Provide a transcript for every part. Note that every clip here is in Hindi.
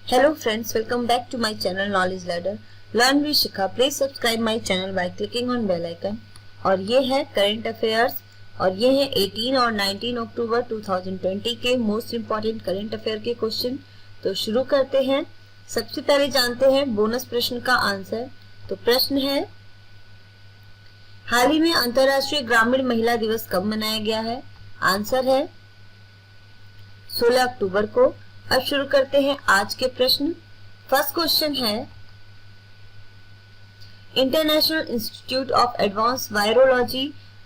Hello friends, welcome back to my channel Knowledge Ladder. Learn with Shikha. Please subscribe my channel by clicking on bell icon. और ये है करंट अफेयर्स और ये है 18 और 19 अक्टूबर 2020 के मोस्ट इम्पॉर्टेंट करंट अफेयर के क्वेश्चन। तो शुरू करते हैं। सबसे पहले जानते हैं बोनस प्रश्न का आंसर। तो प्रश्न है, हाल ही में अंतर्राष्ट्रीय ग्रामीण महिला दिवस कब मनाया गया है? आंसर है 16 अक्टूबर को। अब शुरू करते हैं आज के प्रश्न। फर्स्ट क्वेश्चन है, international institute of advance virology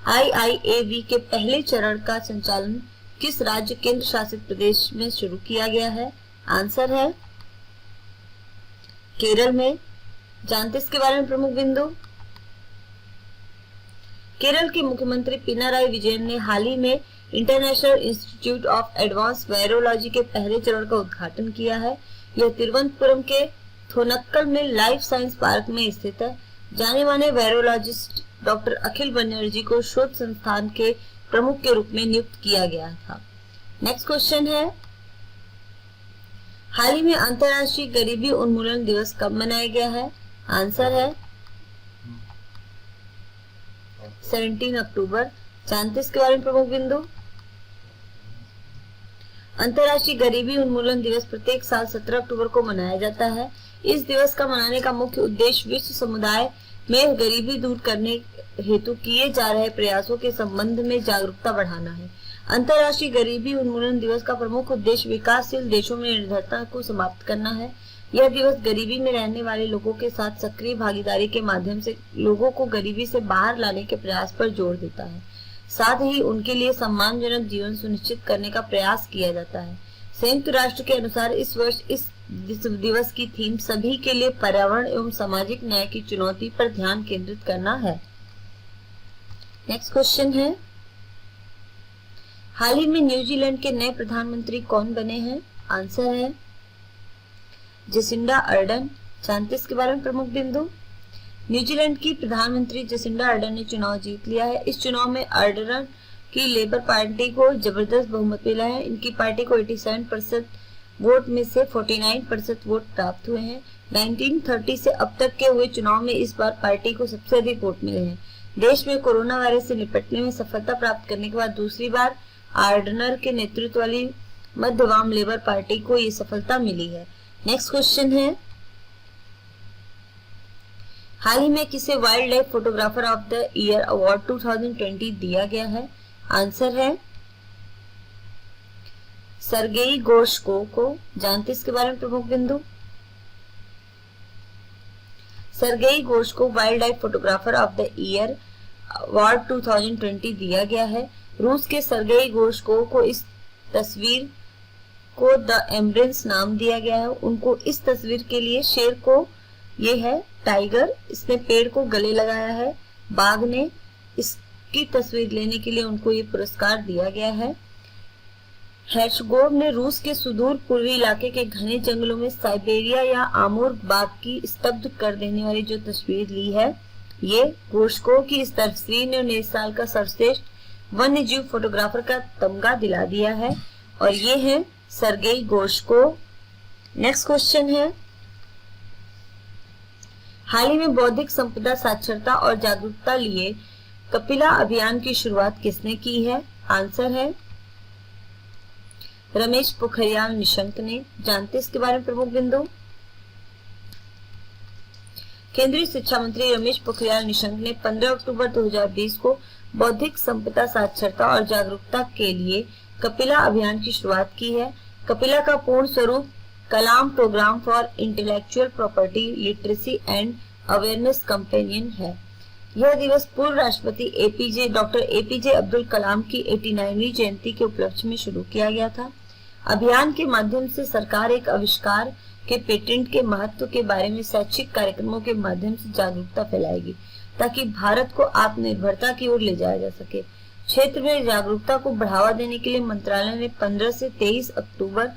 IIAV के पहले चरण का संचालन किस राज्य केंद्र शासित प्रदेश में शुरू किया गया है? आंसर है केरल में। जानते इसके बारे में प्रमुख बिंदु। केरल के मुख्यमंत्री पिनाराई विजयन ने हाल ही में international institute of advance virology के पहले चरण का उद्घाटन किया है। यह तिरुवनंतपुरम के थोनक्कल में लाइफ साइंस पार्क में स्थित है। जाने माने वायरोलॉजिस्ट डॉक्टर अखिल बनर्जी को शोध संस्थान के प्रमुख के रूप में नियुक्त किया गया था। नेक्स्ट क्वेश्चन है, हाल ही में अंतर्राष्ट्रीय गरीबी उन्मूलन दिवस कब मनाया गया है? आंसर है 17 अक्टूबर। जानते इसके बारे में प्रमुख बिंदु। अंतर्राष्ट्रीय गरीबी उन्मूलन दिवस प्रत्येक साल 17 अक्टूबर को मनाया जाता है। इस दिवस का मनाने का मुख्य उद्देश्य विश्व समुदाय में गरीबी दूर करने हेतु किए जा रहे प्रयासों के संबंध में जागरूकता बढ़ाना है। अंतर्राष्ट्रीय गरीबी उन्मूलन दिवस का प्रमुख उद्देश्य विकासशील देशों में निर्धनता को समाप्त करना है। यह दिवस गरीबी में रहने वाले लोगों के साथ सक्रिय भागीदारी के माध्यम से लोगों को गरीबी से बाहर लाने के प्रयास पर जोर देता है। साथ ही उनके लिए सम्मानजनक जीवन सुनिश्चित करने का प्रयास किया जाता है। संयुक्त राष्ट्र के अनुसार इस वर्ष इस दिवस की थीम सभी के लिए पर्यावरण एवं सामाजिक न्याय की चुनौती पर ध्यान केंद्रित करना है। नेक्स्ट क्वेश्चन है, हाल ही में न्यूजीलैंड के नए प्रधानमंत्री कौन बने हैं? आंसर है जेसिंडा अर्डन। जानते इसके बारे में प्रमुख बिंदु। न्यूजीलैंड की प्रधानमंत्री जेसिंडा अर्डन ने चुनाव जीत लिया है। इस चुनाव में अर्डन की लेबर पार्टी को जबरदस्त बहुमत मिला है। इनकी पार्टी को 87% वोट में से 49% वोट प्राप्त हुए हैं। 1930 से अब तक के हुए चुनाव में इस बार पार्टी को सबसे अधिक वोट मिले हैं। देश में कोरोना वायरस से निपटने में सफलता प्राप्त करने के बाद दूसरी बार आर्डनर के नेतृत्व वाली मध्य वाम लेबर पार्टी को ये सफलता मिली है। नेक्स्ट क्वेश्चन है, हाल ही में किसे wild life photographer of the year award 2020 दिया गया है? आंसर है सर्गेई गोर्शकोव को। जानते इसके बारे में प्रमुख बिंदु। Sergey Gorshkov wildlife photographer of the year award 2020 दिया गया है। रूस के सर्गेई गोर्शकोव को इस तस्वीर को द एम्ब्रेंस नाम दिया गया है। उनको इस तस्वीर के लिए शेर को, ये है टाइगर, इसने पेड़ को गले लगाया है। बाघ ने इसकी तस्वीर लेने के लिए उनको ये पुरस्कार दिया गया है। हेर्शगोव ने रूस के सुदूर पूर्वी इलाके के घने जंगलों में साइबेरिया या आमूर बाघ की स्तब्ध कर देने वाली जो तस्वीर ली है, ये गोर्शकोव की इस तस्वीर ने 19 साल का सर्वश्रेष्ठ वन्य जीव फोटोग्राफर का तमगा दिला दिया है और ये है सर्गेई गोर्शकोव। नेक्स्ट क्वेश्चन है, हाल ही में बौद्धिक संपदा साक्षरता और जागरूकता लिए कपिला अभियान की शुरुआत किसने की है? आंसर है रमेश पोखरियाल निशंक ने। जानते इसके बारे में प्रमुख बिंदु। केंद्रीय शिक्षा मंत्री रमेश पोखरियाल निशंक ने 15 अक्टूबर 2020 को बौद्धिक संपदा साक्षरता और जागरूकता के लिए कपिला अभियान की शुरुआत की है। कपिला का पूर्ण स्वरूप Kalam programme for intellectual property literacy and awareness companion है। यह दिवस पूर्व राष्ट्रपति डॉक्टर एपीजे अब्दुल कलाम की 89वीं जयंती के उपलक्ष्य में शुरू किया गया था। अभियान के माध्यम से सरकार एक आविष्कार के पेटेंट के महत्व के बारे में शैक्षिक कार्यक्रमों के माध्यम से जागरूकता फैलाएगी ताकि भारत को आत्मनिर्भरता की ओर ले जाया जा सके। क्षेत्र में जागरूकता को बढ़ावा देने के लिए मंत्रालय ने 15 से 23 अक्टूबर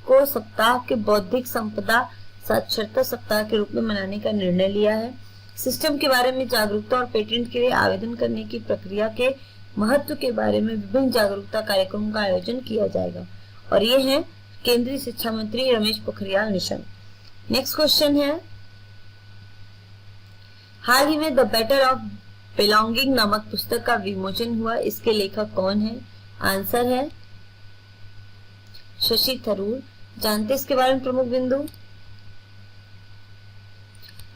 को सप्ताह के बौद्धिक संपदा साक्षरता सप्ताह के रूप में मनाने का निर्णय लिया है। सिस्टम के बारे में जागरूकता और पेटेंट के लिए आवेदन करने की प्रक्रिया के महत्व के बारे में विभिन्न जागरूकता कार्यक्रमों का आयोजन किया जाएगा और ये है केंद्रीय शिक्षा मंत्री रमेश पोखरियाल निशंक। नेक्स्ट क्वेश्चन है, हाल ही में द बैटल ऑफ बिलोंगिंग नामक पुस्तक का विमोचन हुआ, इसके लेखक कौन है? आंसर है शशि थरूर। जानते इसके बारे में प्रमुख बिंदु।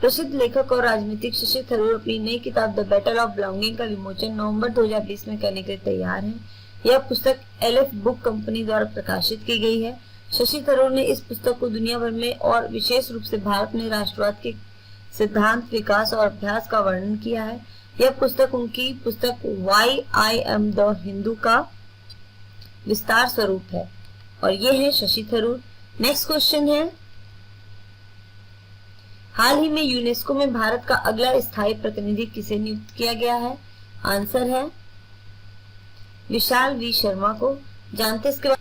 प्रसिद्ध लेखक और राजनीतिक शशि थरूर अपनी नई किताब द बैटल ऑफ बिलोंगिंग का विमोचन नवंबर 2020 में करने के लिए तैयार हैं। यह पुस्तक एलएफ बुक कंपनी द्वारा प्रकाशित की गई है। शशि थरूर ने इस पुस्तक को दुनिया भर में और विशेष रूप से भारत में राष्ट्रवाद के सिद्धांत, विकास और अभ्यास का वर्णन किया है। यह पुस्तक उनकी पुस्तक why I am the Hindu का विस्तार स्वरूप है और ये है शशि थरूर। नेक्स्ट क्वेश्चन है, हाल ही में यूनेस्को में भारत का अगला स्थायी प्रतिनिधि किसे नियुक्त किया गया है? आंसर है विशाल वी शर्मा को। जानते इसके बाद।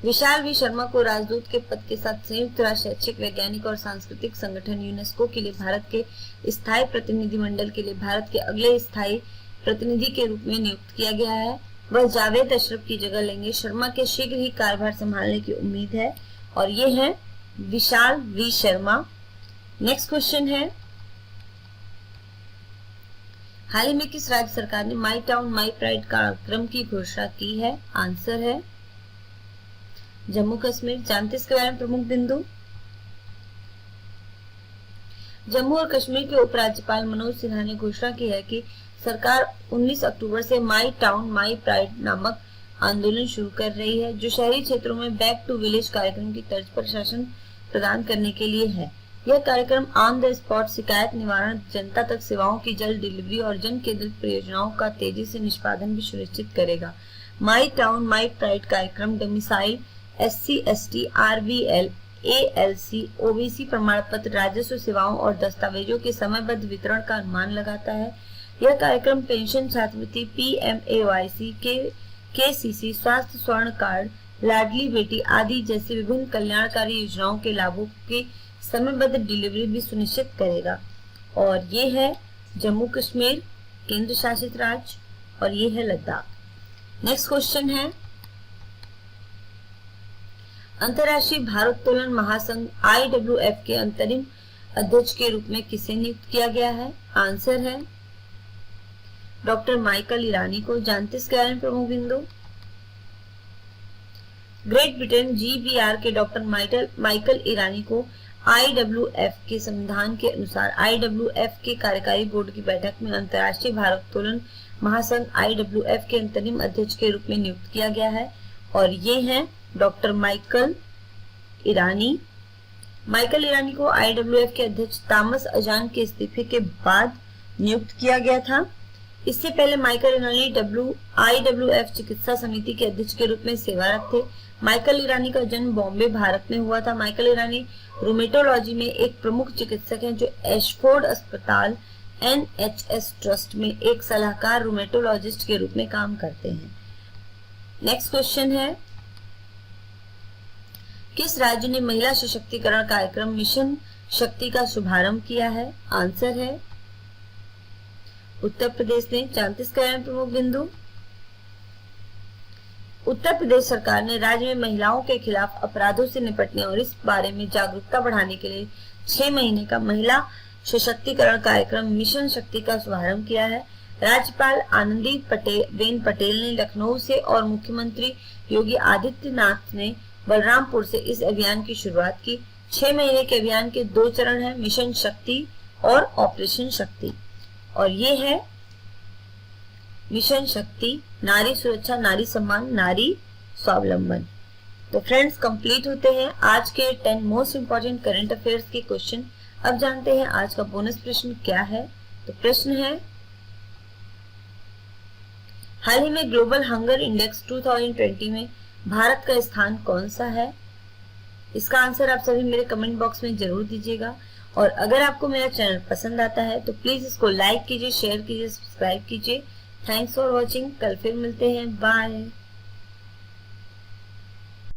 विशाल वी शर्मा को राजदूत के पद के साथ संयुक्त राष्ट्र शैक्षिक, वैज्ञानिक और सांस्कृतिक संगठन यूनेस्को के लिए भारत के स्थायी प्रतिनिधिमंडल के लिए भारत के अगले स्थायी प्रतिनिधि के रूप में नियुक्त किया गया है। वह जावेद अशरफ की जगह लेंगे। शर्मा के शीघ्र ही कार्यभार संभालने की उम्मीद है और ये है विशाल वी शर्मा। नेक्स्ट क्वेश्चन है, हाल ही में किस राज्य सरकार ने माई टाउन माई प्राइड कार्यक्रम की घोषणा की है? आंसर है जम्मू कश्मीर। जानते इसके बारे में प्रमुख बिंदु। जम्मू और कश्मीर के उपराज्यपाल मनोज सिन्हा ने घोषणा की है कि सरकार 19 अक्टूबर से माई टाउन माई प्राइड नामक आंदोलन शुरू कर रही है, जो शहरी क्षेत्रों में बैक टू विलेज कार्यक्रम की तर्ज पर शासन प्रदान करने के लिए है। यह कार्यक्रम ऑन द स्पॉट शिकायत निवारण, जनता तक सेवाओं की जल्द डिलीवरी और जन केंद्रित परियोजनाओं का तेजी से निष्पादन भी सुनिश्चित करेगा। माई टाउन माई प्राइड कार्यक्रम domicile, SC, ST, RVL, ALC, OBC प्रमाण पत्र, राजस्व सेवाओं और दस्तावेजों के समयबद्ध वितरण का अनुमान लगाता है। यह कार्यक्रम पेंशन, छात्रवृत्ति, PMAYC, KCC, स्वास्थ्य स्वर्ण कार्ड, लाडली बेटी आदि जैसे विभिन्न कल्याणकारी योजनाओं के लाभों की समयबद्ध डिलीवरी भी सुनिश्चित करेगा। और ये है जम्मू कश्मीर केंद्र शासित राज्य और ये है लद्दाख। नेक्स्ट क्वेश्चन है, अंतर्राष्ट्रीय भारोत्तोलन महासंघ IWF के अंतरिम अध्यक्ष के रूप में किसे नियुक्त किया गया है? आंसर है डॉक्टर माइकल ईरानी को। जानते इसके बारे में प्रमुख बिंदु। ग्रेट ब्रिटेन GBR के डॉक्टर माइकल ईरानी को IWF के संविधान के अनुसार IWF के कार्यकारी बोर्ड की बैठक में अंतर्राष्ट्रीय भारोत्तोलन महासंघ IWF के अंतरिम अध्यक्ष के रूप में नियुक्त किया गया है और ये हैं डॉक्टर माइकल ईरानी। माइकल ईरानी को IWF के अध्यक्ष थॉमस अजान के इस्तीफे के बाद नियुक्त किया गया था। इससे पहले माइकल ईरानी IWF चिकित्सा समिति के अध्यक्ष के रूप में सेवारत थे। माइकल ईरानी का जन्म बॉम्बे, भारत में हुआ था। माइकल ईरानी रूमेटोलॉजी में एक प्रमुख चिकित्सक हैं जो एशफोर्ड अस्पताल NHS ट्रस्ट में एक सलाहकार रूमेटोलॉजिस्ट के रूप में काम करते हैं। नेक्स्ट क्वेश्चन है, किस राज्य ने महिला सशक्तिकरण कार्यक्रम मिशन शक्ति का शुभारंभ किया है? आंसर है उत्तर प्रदेश ने। जानते इसके बारे में प्रमुख बिंदु। उत्तर प्रदेश सरकार ने राज्य में महिलाओं के खिलाफ अपराधों से निपटने और इस बारे में जागरूकता बढ़ाने के लिए 6 महीने का महिला सशक्तिकरण कार्यक्रम मिशन शक्ति का शुभारंभ किया है। राज्यपाल आनंदीबेन पटेल ने लखनऊ से और मुख्यमंत्री योगी आदित्यनाथ ने बलरामपुर से इस अभियान की शुरुआत की। 6 महीने के अभियान के 2 चरण हैं, मिशन शक्ति और ऑपरेशन शक्ति। और ये है मिशन शक्ति, नारी सुरक्षा, नारी सम्मान, नारी स्वावलंबन। तो फ्रेंड्स, कंप्लीट होते हैं आज के 10 मोस्ट इंपोर्टेंट करंट अफेयर्स के क्वेश्चन। अब जानते हैं आज का बोनस प्रश्न क्या है। तो प्रश्न है, हाल ही में ग्लोबल हंगर इंडेक्स 2020 में भारत का स्थान कौन सा है? इसका आंसर आप सभी मेरे कमेंट बॉक्स में जरूर दीजिएगा। और अगर आपको मेरा चैनल पसंद आता है तो प्लीज इसको लाइक कीजिए, शेयर कीजिए, सब्सक्राइब कीजिए। Thanks for watching. कल फिर मिलते हैं। बाय।